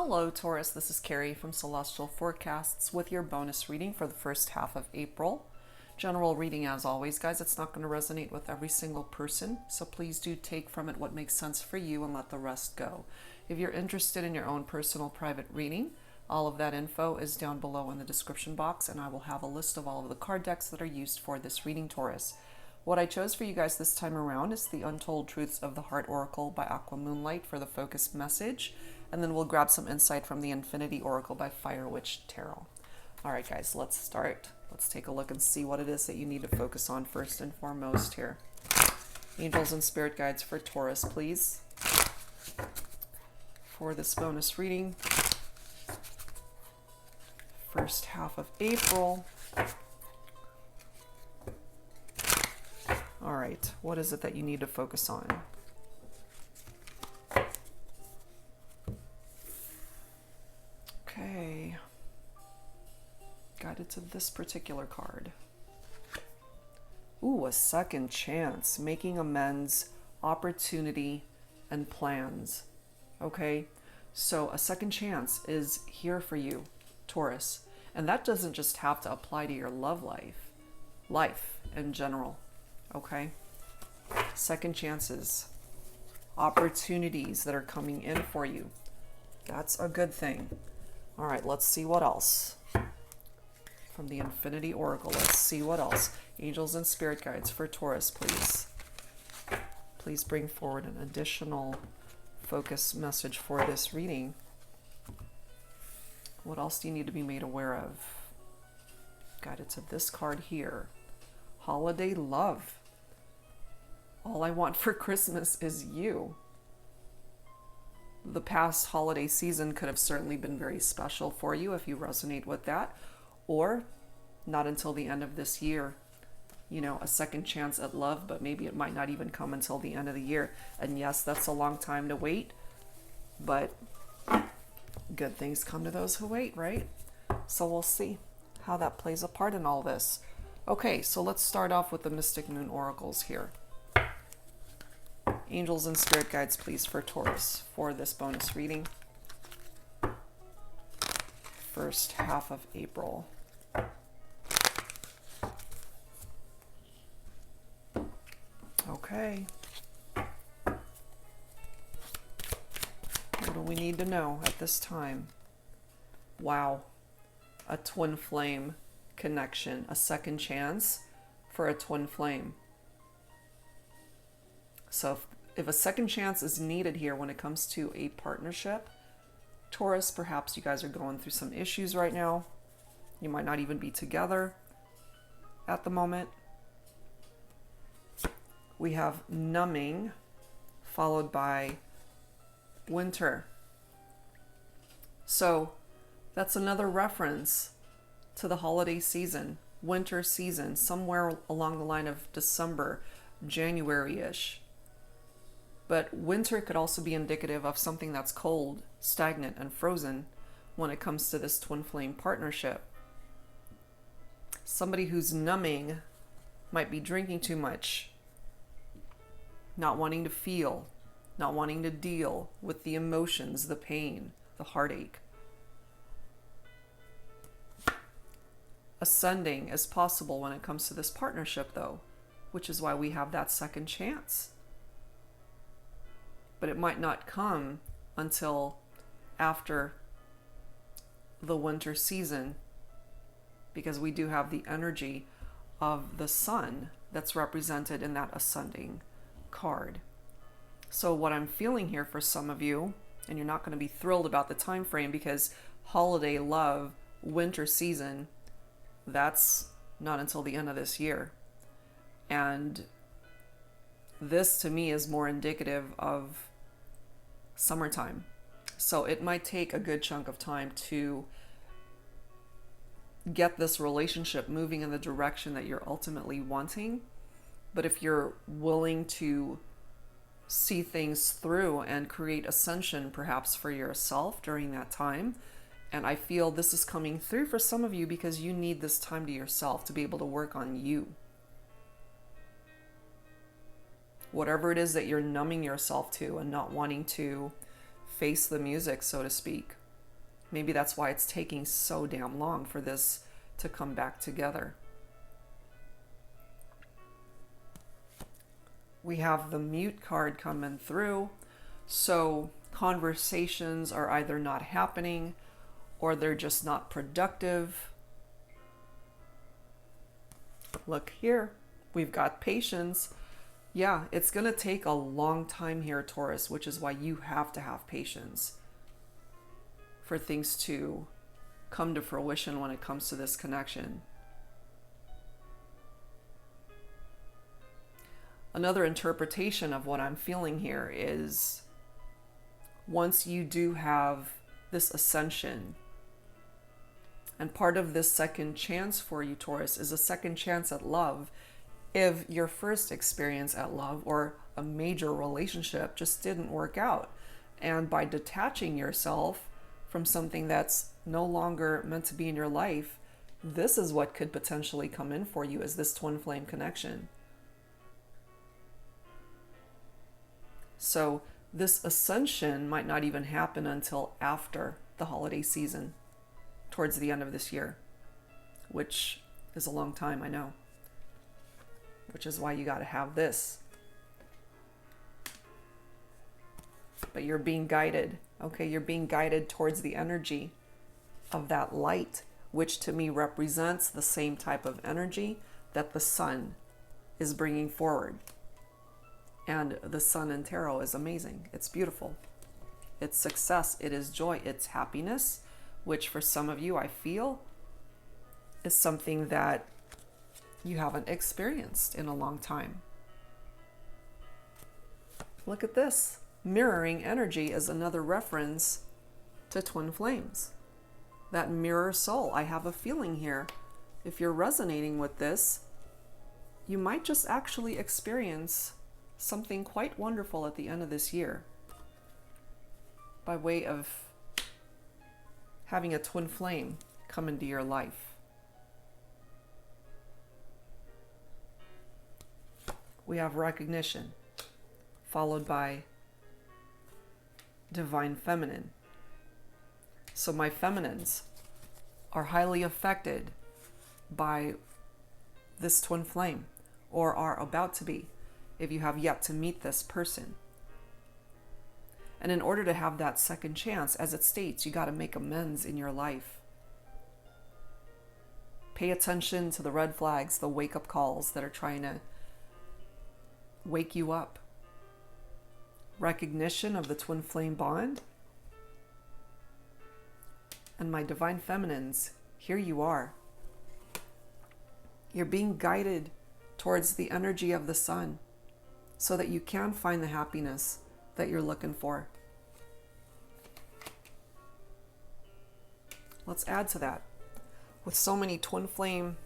Hello, Taurus. This is Carrie from Celestial Forecasts with your bonus reading for the first half of April. General reading, as always, guys. It's not going to resonate with every single person, so please do take from it what makes sense for you and let the rest go. If you're interested in your own personal private reading, all of that info is down below in the description box, and I will have a list of all of the card decks that are used for this reading, Taurus. What I chose for you guys this time around is the Untold Truths of the Heart Oracle by Aqua Moonlight for the focus message. And then we'll grab some insight from the Infinity Oracle by Fire Witch Tarot. All right, guys, let's start. Let's take a look and see what it is that you need to focus on first and foremost here. Angels and spirit guides for Taurus, please. For this bonus reading, first half of April. All right, what is it that you need to focus on? Okay, guided to this particular card. Ooh, a second chance, making amends, opportunity, and plans. Okay, so a second chance is here for you, Taurus. And that doesn't just have to apply to your love life in general. Okay, second chances, opportunities that are coming in for you. That's a good thing. All right, let's see what else. From the Infinity Oracle, let's see what else. Angels and spirit guides for Taurus, please. Please bring forward an additional focus message for this reading. What else do you need to be made aware of? Guided to this card here. Holiday love. All I want for Christmas is you. The past holiday season could have certainly been very special for you if you resonate with that, or not until the end of this year. You know, a second chance at love, but maybe it might not even come until the end of the year. And yes, that's a long time to wait, but good things come to those who wait, right? So we'll see how that plays a part in all this. Okay, so let's start off with the Mystic Moon Oracles here. Angels and spirit guides, please, for Taurus for this bonus reading. First half of April. Okay. What do we need to know at this time? Wow. A twin flame connection. A second chance for a twin flame. So if a second chance is needed here when it comes to a partnership, Taurus, perhaps you guys are going through some issues right now. You might not even be together at the moment. We have numbing, followed by winter. So that's another reference to the holiday season, winter season, somewhere along the line of December, January-ish. But winter could also be indicative of something that's cold, stagnant, and frozen when it comes to this twin flame partnership. Somebody who's numbing might be drinking too much, not wanting to feel, not wanting to deal with the emotions, the pain, the heartache. Ascending is possible when it comes to this partnership, though, which is why we have that second chance. But it might not come until after the winter season, because we do have the energy of the sun that's represented in that ascending card. So what I'm feeling here for some of you, and you're not going to be thrilled about the time frame, because holiday love, winter season, that's not until the end of this year. And this to me is more indicative of summertime. So it might take a good chunk of time to get this relationship moving in the direction that you're ultimately wanting. But if you're willing to see things through and create ascension perhaps for yourself during that time, and I feel this is coming through for some of you because you need this time to yourself to be able to work on you. Whatever it is that you're numbing yourself to and not wanting to face the music, so to speak, Maybe that's why it's taking so damn long for this to come back together. We have the mute card coming through. So conversations are either not happening or they're just not productive. Look here, we've got patience. Yeah, it's going to take a long time here, Taurus, which is why you have to have patience for things to come to fruition when it comes to this connection. Another interpretation of what I'm feeling here is once you do have this ascension, and part of this second chance for you, Taurus, is a second chance at love. If your first experience at love or a major relationship just didn't work out, and by detaching yourself from something that's no longer meant to be in your life, this is what could potentially come in for you, is this twin flame connection. So this ascension might not even happen until after the holiday season, towards the end of this year, which is a long time, I know. Which is why you got to have this. But you're being guided, okay? You're being guided towards the energy of that light, which to me represents the same type of energy that the sun is bringing forward. And the sun in tarot is amazing. It's beautiful. It's success. It is joy. It's happiness, which for some of you, I feel, is something that you haven't experienced in a long time. Look at this. Mirroring energy is another reference to twin flames. That mirror soul. I have a feeling here, if you're resonating with this, you might just actually experience something quite wonderful at the end of this year by way of having a twin flame come into your life. We have recognition, followed by divine feminine. So my feminines are highly affected by this twin flame, or are about to be, if you have yet to meet this person. And in order to have that second chance, as it states, you got to make amends in your life. Pay attention to the red flags, the wake-up calls that are trying to wake you up. Recognition of the twin flame bond. And my divine feminines, here you are. You're being guided towards the energy of the sun so that you can find the happiness that you're looking for. Let's add to that. With so many twin flame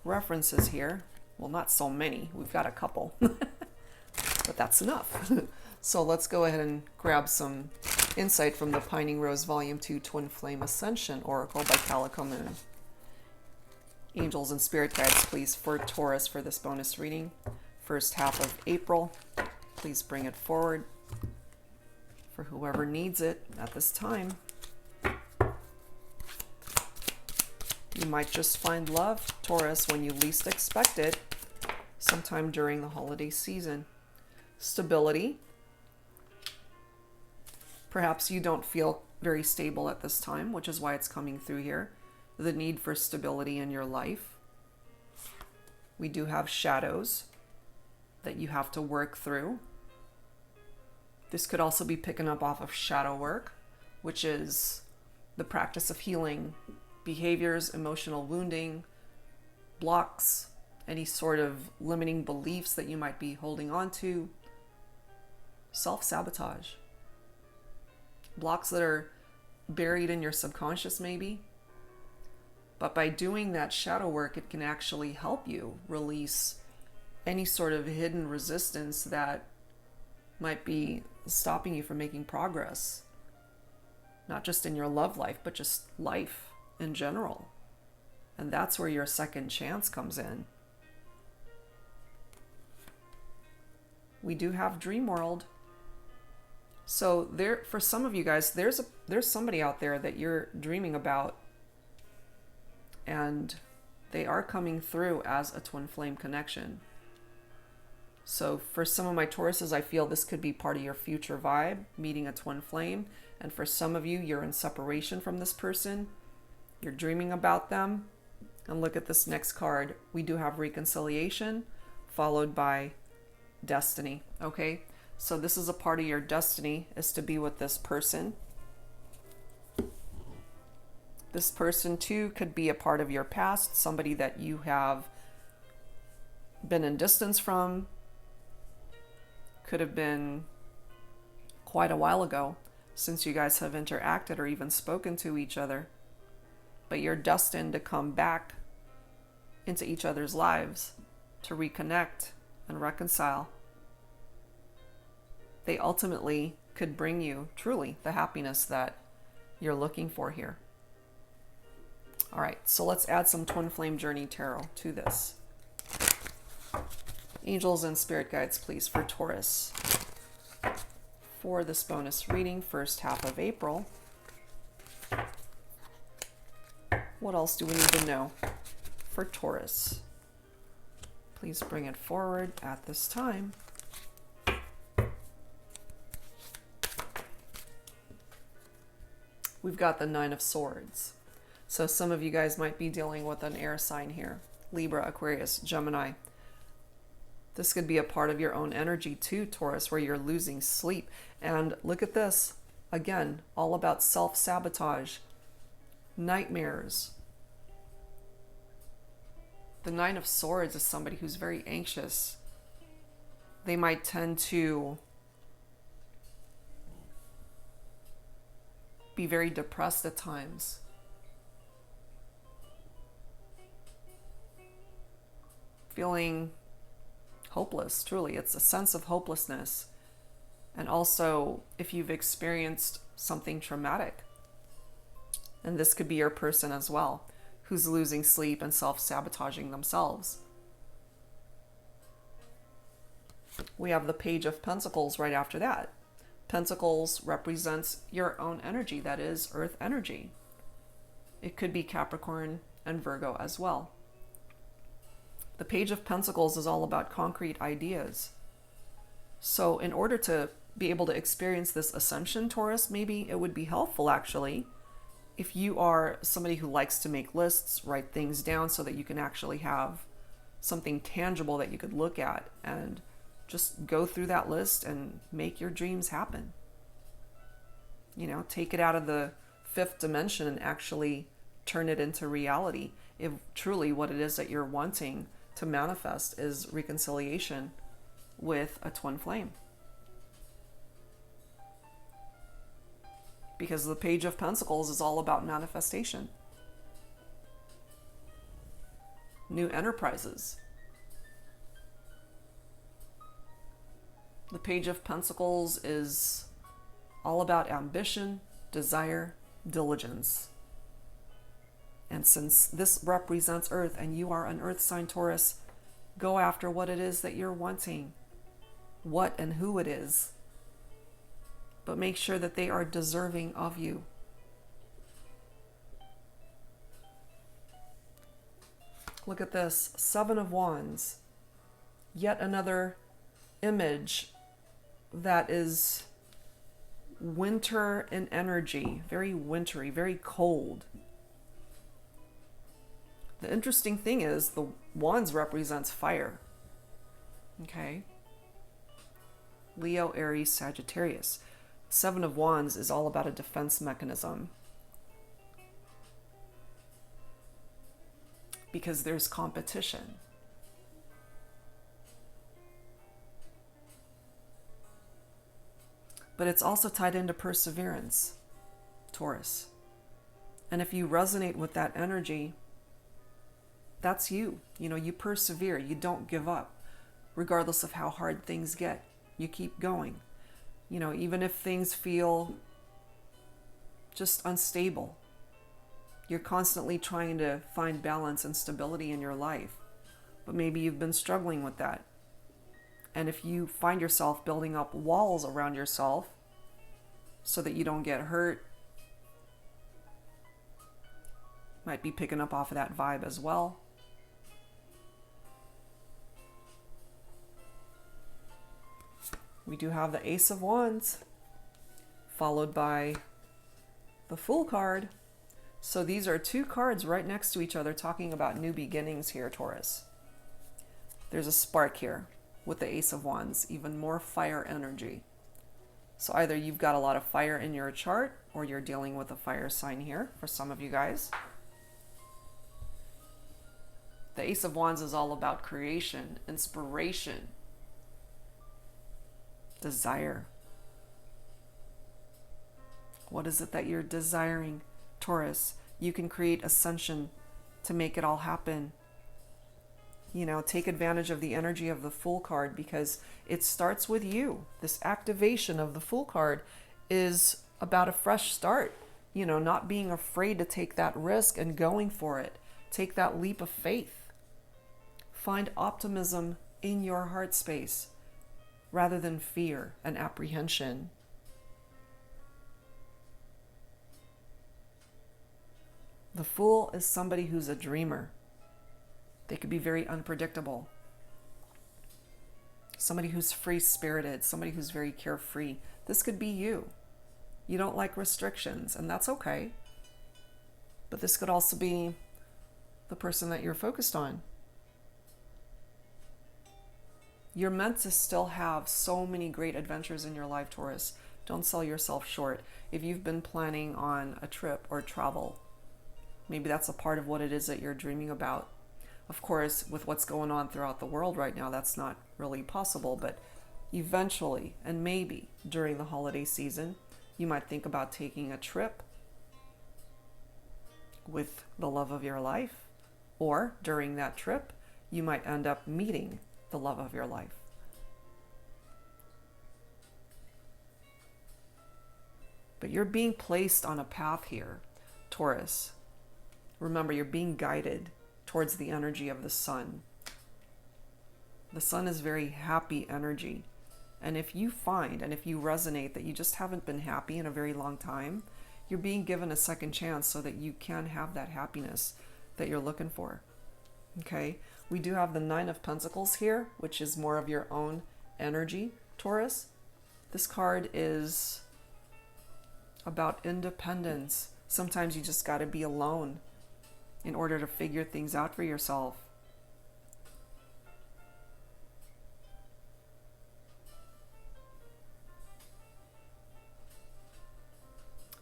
references here, well, not so many, we've got a couple, but that's enough. So let's go ahead and grab some insight from the Pining Rose Volume 2 Twin Flame Ascension Oracle by Calico Moon. Angels and spirit guides, please, for Taurus for this bonus reading. First half of April. Please bring it forward for whoever needs it at this time. You might just find love, Taurus, when you least expect it, sometime during the holiday season. Stability. Perhaps you don't feel very stable at this time, which is why it's coming through here. The need for stability in your life. We do have shadows that you have to work through. This could also be picking up off of shadow work, which is the practice of healing behaviors, emotional wounding, blocks, any sort of limiting beliefs that you might be holding on to, self-sabotage, blocks that are buried in your subconscious maybe. But by doing that shadow work, it can actually help you release any sort of hidden resistance that might be stopping you from making progress, not just in your love life, but just life in general. And that's where your second chance comes in. We do have dream world, So there, for some of you guys, there's somebody out there that you're dreaming about, and they are coming through as a twin flame connection. So for some of my Tauruses, I feel this could be part of your future vibe, meeting a twin flame. And for some of you, you're in separation from this person. You're dreaming about them. And look at this next card. We do have reconciliation followed by destiny. Okay, so this is a part of your destiny, is to be with this person. This person too could be a part of your past, somebody that you have been in distance from. Could have been quite a while ago since you guys have interacted or even spoken to each other. But you're destined to come back into each other's lives to reconnect and reconcile. They ultimately could bring you truly the happiness that you're looking for here. All right, so let's add some Twin Flame Journey Tarot to this. Angels and spirit guides, please, for Taurus. For this bonus reading, first half of April. What else do we need to know for Taurus? Please bring it forward at this time. We've got the Nine of Swords. So some of you guys might be dealing with an air sign here. Libra, Aquarius, Gemini. This could be a part of your own energy too, Taurus, where you're losing sleep. And look at this. Again, all about self-sabotage, nightmares. The Nine of Swords is somebody who's very anxious. They might tend to be very depressed at times. Feeling hopeless, truly. It's a sense of hopelessness. And also, if you've experienced something traumatic, and this could be your person as well, who's losing sleep and self-sabotaging themselves. We have the Page of Pentacles right after that. Pentacles represents your own energy, that is earth energy. It could be Capricorn and Virgo as well. The Page of Pentacles is all about concrete ideas. So in order to be able to experience this ascension, Taurus, maybe it would be helpful actually if you are somebody who likes to make lists, write things down so that you can actually have something tangible that you could look at and just go through that list and make your dreams happen. You know, take it out of the fifth dimension and actually turn it into reality. If truly what it is that you're wanting to manifest is reconciliation with a twin flame. Because the Page of Pentacles is all about manifestation. New enterprises. The Page of Pentacles is all about ambition, desire, diligence. And since this represents Earth and you are an Earth sign, Taurus, go after what it is that you're wanting, what and who it is. But make sure that they are deserving of you. Look at this, Seven of Wands. Yet another image that is winter in energy, very wintry, very cold. The interesting thing is the Wands represents fire. Okay? Leo, Aries, Sagittarius. Seven of Wands is all about a defense mechanism. Because there's competition. But it's also tied into perseverance, Taurus. And if you resonate with that energy, that's you. You know, you persevere. You don't give up. Regardless of how hard things get, you keep going. You know, even if things feel just unstable, you're constantly trying to find balance and stability in your life. But maybe you've been struggling with that. And if you find yourself building up walls around yourself, so that you don't get hurt. Might be picking up off of that vibe as well. We do have the Ace of Wands, followed by the Fool card. So these are two cards right next to each other talking about new beginnings here, Taurus. There's a spark here with the Ace of Wands, even more fire energy. So either you've got a lot of fire in your chart, or you're dealing with a fire sign here for some of you guys. The Ace of Wands is all about creation, inspiration, desire. What is it that you're desiring, Taurus? You can create ascension to make it all happen. You know, take advantage of the energy of the Fool card, because it starts with you. This activation of the Fool card is about a fresh start. You know, not being afraid to take that risk and going for it. Take that leap of faith. Find optimism in your heart space rather than fear and apprehension. The Fool is somebody who's a dreamer. They could be very unpredictable. Somebody who's free-spirited, somebody who's very carefree. This could be you. You don't like restrictions, and that's okay. But this could also be the person that you're focused on. You're meant to still have so many great adventures in your life, Taurus. Don't sell yourself short. If you've been planning on a trip or travel, maybe that's a part of what it is that you're dreaming about. Of course, with what's going on throughout the world right now, that's not really possible, but eventually, and maybe during the holiday season, you might think about taking a trip with the love of your life, or during that trip, you might end up meeting the love of your life. But you're being placed on a path here, Taurus. Remember, you're being guided towards the energy of the sun. The sun is very happy energy. And if you find, and if you resonate that you just haven't been happy in a very long time, you're being given a second chance so that you can have that happiness that you're looking for. Okay? We do have the Nine of Pentacles here, which is more of your own energy, Taurus. This card is about independence. Sometimes you just got to be alone in order to figure things out for yourself.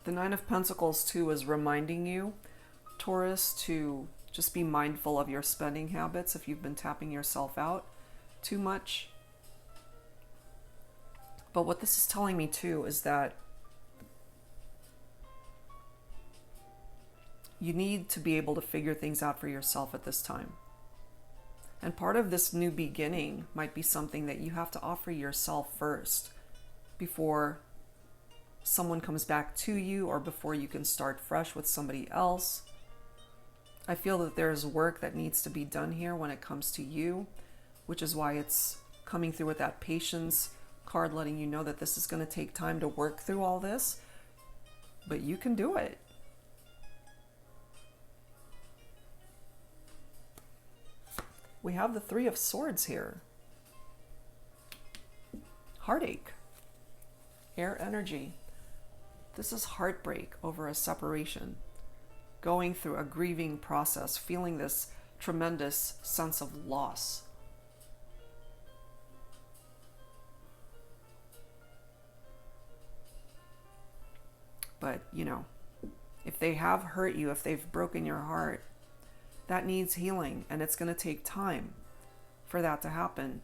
The Nine of Pentacles too is reminding you, Taurus, to just be mindful of your spending habits if you've been tapping yourself out too much. But what this is telling me too is that you need to be able to figure things out for yourself at this time. And part of this new beginning might be something that you have to offer yourself first before someone comes back to you, or before you can start fresh with somebody else. I feel that there's work that needs to be done here when it comes to you, which is why it's coming through with that patience card, letting you know that this is going to take time to work through all this, but you can do it. We have the Three of Swords here. Heartache. Air energy. This is heartbreak over a separation. Going through a grieving process, feeling this tremendous sense of loss. But, you know, if they have hurt you, if they've broken your heart, that needs healing, and it's going to take time for that to happen.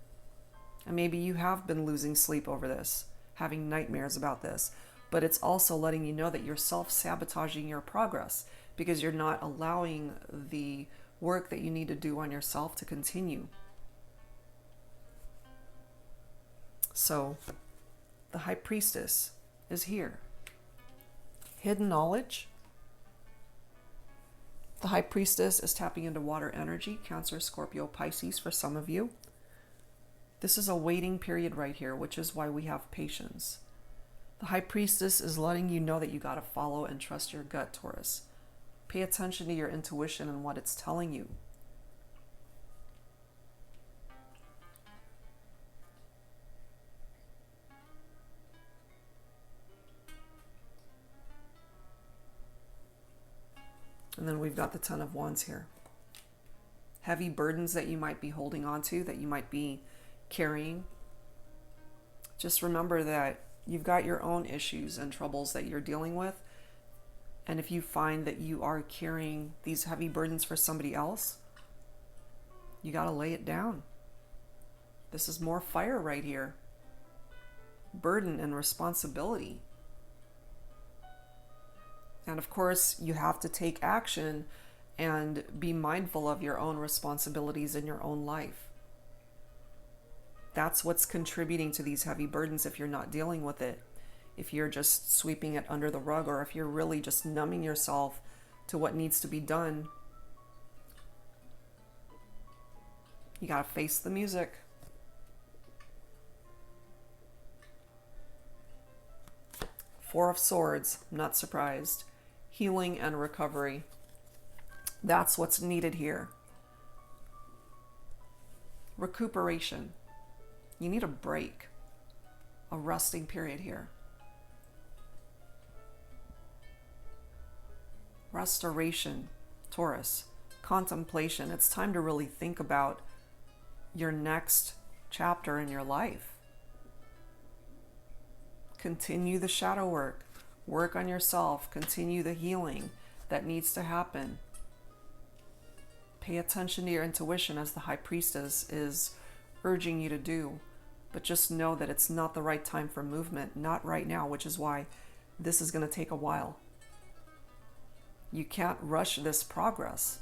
And maybe you have been losing sleep over this, having nightmares about this, but it's also letting you know that you're self-sabotaging your progress because you're not allowing the work that you need to do on yourself to continue. So, the High Priestess is here. Hidden knowledge. The High Priestess is tapping into water energy, Cancer, Scorpio, Pisces for some of you. This is a waiting period right here, which is why we have patience. The High Priestess is letting you know that you got to follow and trust your gut, Taurus. Pay attention to your intuition and what it's telling you. And then we've got the Ten of Wands here. Heavy burdens that you might be holding on to, that you might be carrying. Just remember that you've got your own issues and troubles that you're dealing with. And if you find that you are carrying these heavy burdens for somebody else, you got to lay it down. This is more fire right here. Burden and responsibility. And of course, you have to take action and be mindful of your own responsibilities in your own life. That's what's contributing to these heavy burdens if you're not dealing with it. If you're just sweeping it under the rug, or if you're really just numbing yourself to what needs to be done, you gotta face the music. Four of Swords, I'm not surprised. Healing and recovery. That's what's needed here. Recuperation. You need a break, a resting period here. Restoration, Taurus. Contemplation. It's time to really think about your next chapter in your life. Continue the shadow work. Work on yourself. Continue the healing that needs to happen. Pay attention to your intuition as the High Priestess is urging you to do. But just know that it's not the right time for movement. Not right now, which is why this is going to take a while. You can't rush this progress.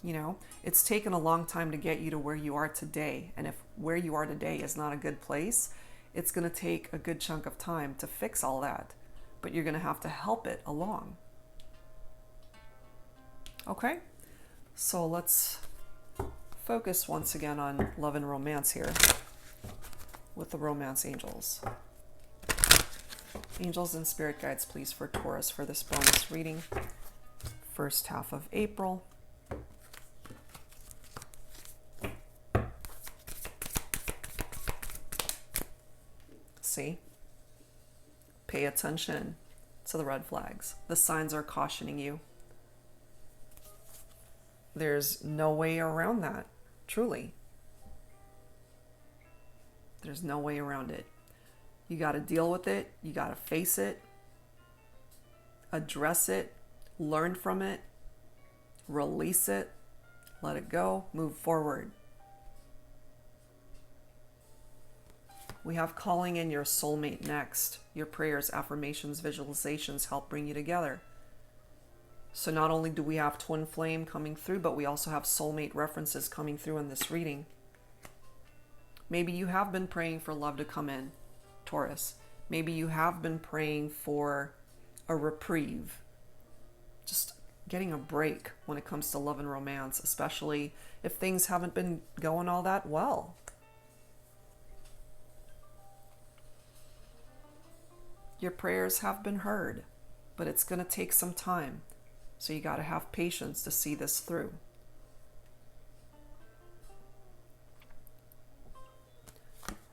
You know, it's taken a long time to get you to where you are today. And if where you are today is not a good place, it's going to take a good chunk of time to fix all that. But you're going to have to help it along. Okay? So let's focus once again on love and romance here with the romance angels. Angels and spirit guides, please, for Taurus for this bonus reading. First half of April. See? Pay attention to the red flags. The signs are cautioning you. There's no way around that, truly. There's no way around it. You got to deal with it. You got to face it. Address it. Learn from it. Release it. Let it go. Move forward. We have calling in your soulmate next. Your prayers, affirmations, visualizations help bring you together. So not only do we have twin flame coming through, but we also have soulmate references coming through in this reading. Maybe you have been praying for love to come in, Taurus. Maybe you have been praying for a reprieve. Just getting a break when it comes to love and romance, especially if things haven't been going all that well. Your prayers have been heard, but it's going to take some time. So you got to have patience to see this through.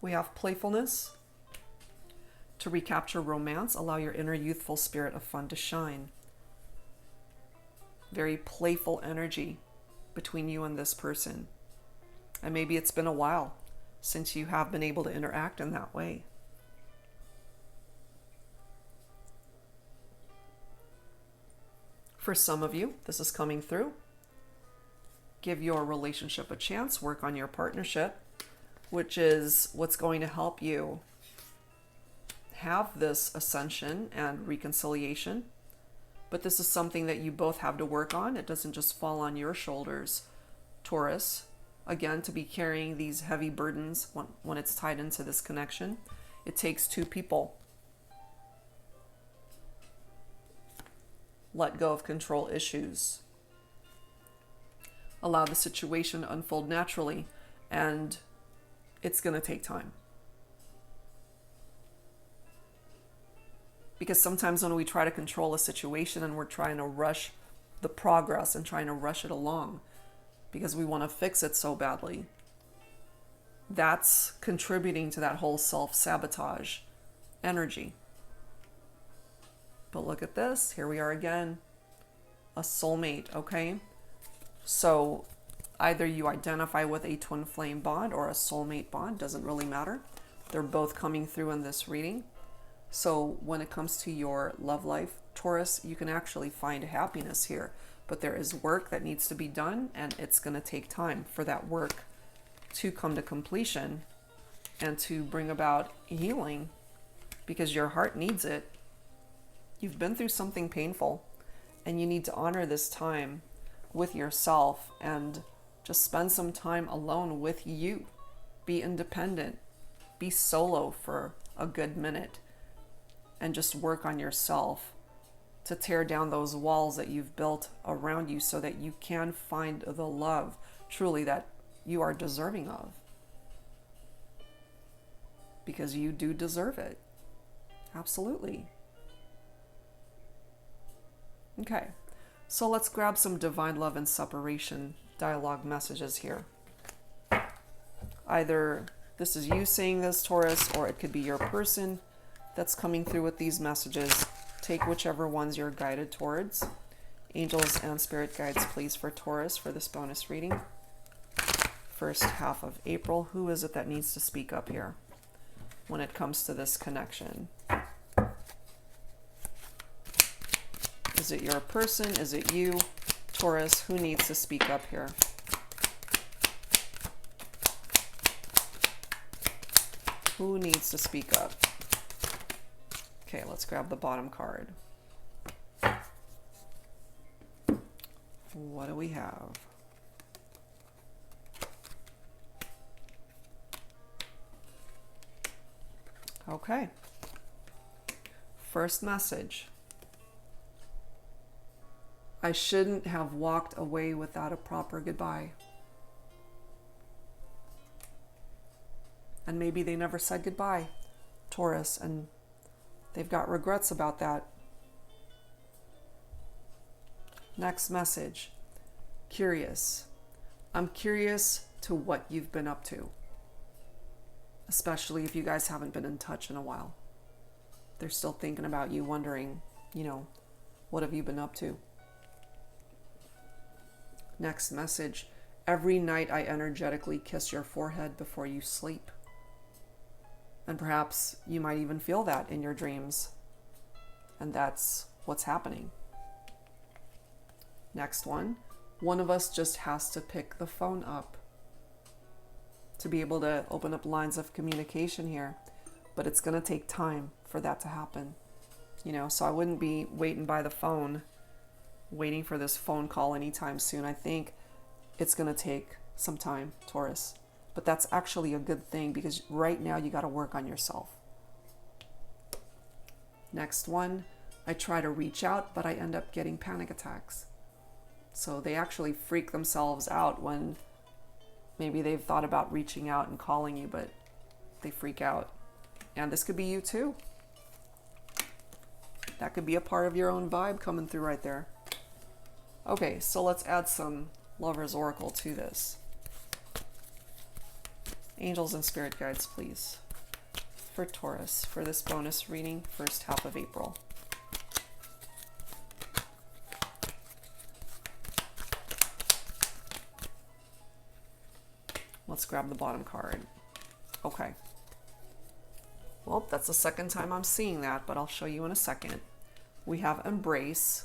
We have playfulness. To recapture romance, allow your inner youthful spirit of fun to shine. Very playful energy between you and this person. And maybe it's been a while since you have been able to interact in that way. For some of you, this is coming through. Give your relationship a chance. Work on your partnership, which is what's going to help you have this ascension and reconciliation. But this is something that you both have to work on. It doesn't just fall on your shoulders, Taurus. Again, to be carrying these heavy burdens when it's tied into this connection, it takes two people. Let go of control issues. Allow the situation to unfold naturally, and it's going to take time. Because sometimes when we try to control a situation and we're trying to rush the progress and trying to rush it along because we want to fix it so badly, that's contributing to that whole self-sabotage energy. But look at this. Here we are again. A soulmate, okay? So either you identify with a twin flame bond or a soulmate bond, doesn't really matter. They're both coming through in this reading. So when it comes to your love life, Taurus, you can actually find happiness here. But there is work that needs to be done, and it's going to take time for that work to come to completion and to bring about healing, because your heart needs it. You've been through something painful, and you need to honor this time with yourself and just spend some time alone with you. Be independent. Be solo for a good minute and just work on yourself to tear down those walls that you've built around you so that you can find the love truly that you are deserving of. Because you do deserve it. Absolutely. Okay, so let's grab some divine love and separation dialogue messages here. Either this is you saying this, Taurus, or it could be your person that's coming through with these messages. Take whichever ones you're guided towards. Angels and spirit guides, please, for Taurus for this bonus reading. First half of April. Who is it that needs to speak up here when it comes to this connection? Is it your person? Is it you? Taurus, who needs to speak up here? Who needs to speak up? Okay, let's grab the bottom card. What do we have? Okay. First message. I shouldn't have walked away without a proper goodbye. And maybe they never said goodbye, Taurus, and they've got regrets about that. Next message. Curious. I'm curious to what you've been up to. Especially if you guys haven't been in touch in a while. They're still thinking about you, wondering, what have you been up to? Next message. Every night I energetically kiss your forehead before you sleep. And perhaps you might even feel that in your dreams. And that's what's happening. Next one. One of us just has to pick the phone up to be able to open up lines of communication here. But it's going to take time for that to happen. So I wouldn't be waiting by the phone, waiting for this phone call anytime soon. I think it's going to take some time, Taurus. But that's actually a good thing, because right now you got to work on yourself. Next one. I try to reach out, but I end up getting panic attacks. So they actually freak themselves out when maybe they've thought about reaching out and calling you, but they freak out. And this could be you too. That could be a part of your own vibe coming through right there. Okay, so let's add some Lover's Oracle to this. Angels and spirit guides, please, for Taurus for this bonus reading, first half of April. Let's grab the bottom card. Okay. Well, that's the second time I'm seeing that, but I'll show you in a second. We have embrace.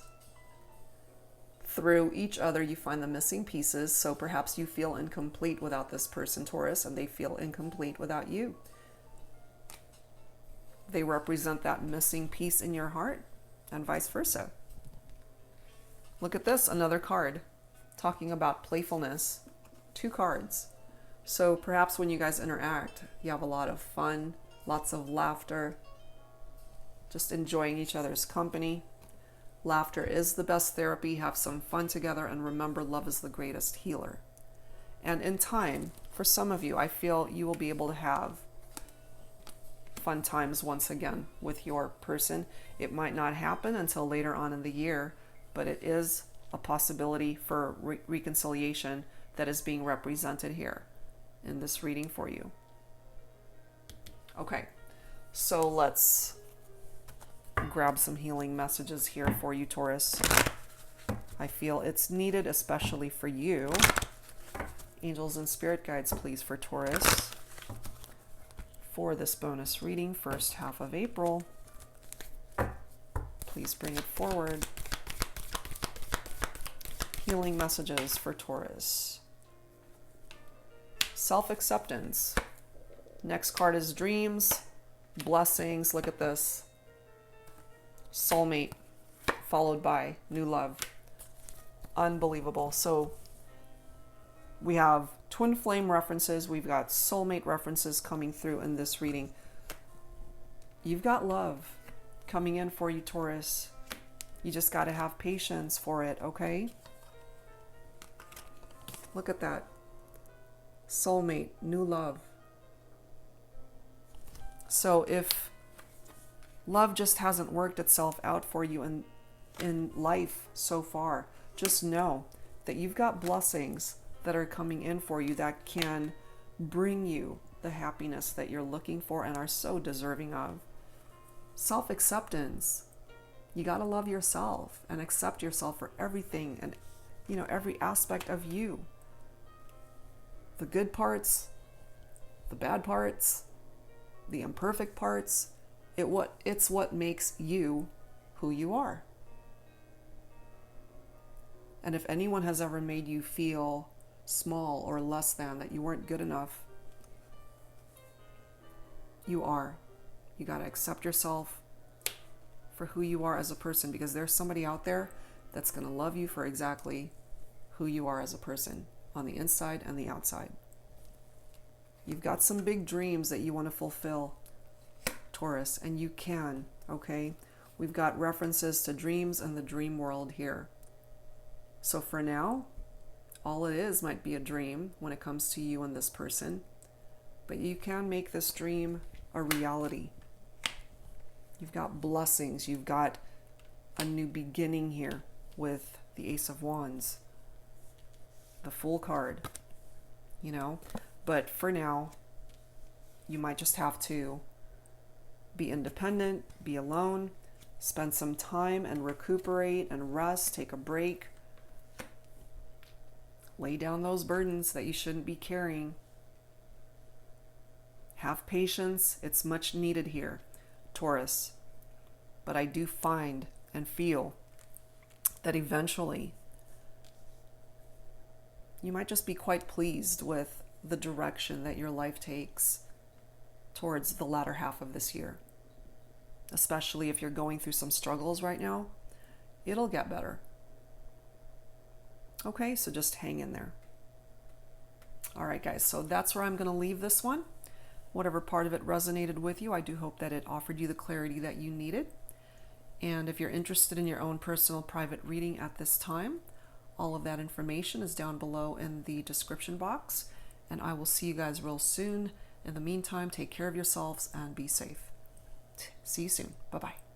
Through each other, you find the missing pieces. So perhaps you feel incomplete without this person, Taurus, and they feel incomplete without you. They represent that missing piece in your heart, and vice versa. Look at this, another card talking about playfulness. 2 cards. So perhaps when you guys interact, you have a lot of fun, lots of laughter, just enjoying each other's company. Laughter is the best therapy. Have some fun together, and remember, love is the greatest healer. And in time, for some of you, I feel you will be able to have fun times once again with your person. It might not happen until later on in the year, but it is a possibility for reconciliation that is being represented here in this reading for you. Okay, so let's grab some healing messages here for you, Taurus. I feel it's needed, especially for you. Angels and spirit guides, please, for Taurus. For this bonus reading, first half of April. Please bring it forward. Healing messages for Taurus. Self-acceptance. Next card is dreams, blessings. Look at this. Soulmate, followed by new love. Unbelievable. So we have twin flame references. We've got soulmate references coming through in this reading. You've got love coming in for you, Taurus. You just got to have patience for it, okay? Look at that. Soulmate, new love. So if love just hasn't worked itself out for you in life so far, just know that you've got blessings that are coming in for you that can bring you the happiness that you're looking for and are so deserving of. Self-acceptance. You got to love yourself and accept yourself for everything and, you know, every aspect of you. The good parts, the bad parts, the imperfect parts. It's what makes you who you are. And if anyone has ever made you feel small or less than, that you weren't good enough, you are. You got to accept yourself for who you are as a person, because there's somebody out there that's going to love you for exactly who you are as a person, on the inside and the outside. You've got some big dreams that you want to fulfill, Taurus, and you can, okay? We've got references to dreams and the dream world here. So for now, all it is might be a dream when it comes to you and this person, but you can make this dream a reality. You've got blessings. You've got a new beginning here with the Ace of Wands, the Fool card, you know. But for now, you might just have to be independent, be alone, spend some time and recuperate and rest, take a break. Lay down those burdens that you shouldn't be carrying. Have patience. It's much needed here, Taurus. But I do find and feel that eventually you might just be quite pleased with the direction that your life takes towards the latter half of this year. Especially if you're going through some struggles right now, it'll get better. Okay, so just hang in there. All right, guys, so that's where I'm going to leave this one. Whatever part of it resonated with you, I do hope that it offered you the clarity that you needed. And if you're interested in your own personal private reading at this time, all of that information is down below in the description box. And I will see you guys real soon. In the meantime, take care of yourselves and be safe. See you soon. Bye-bye.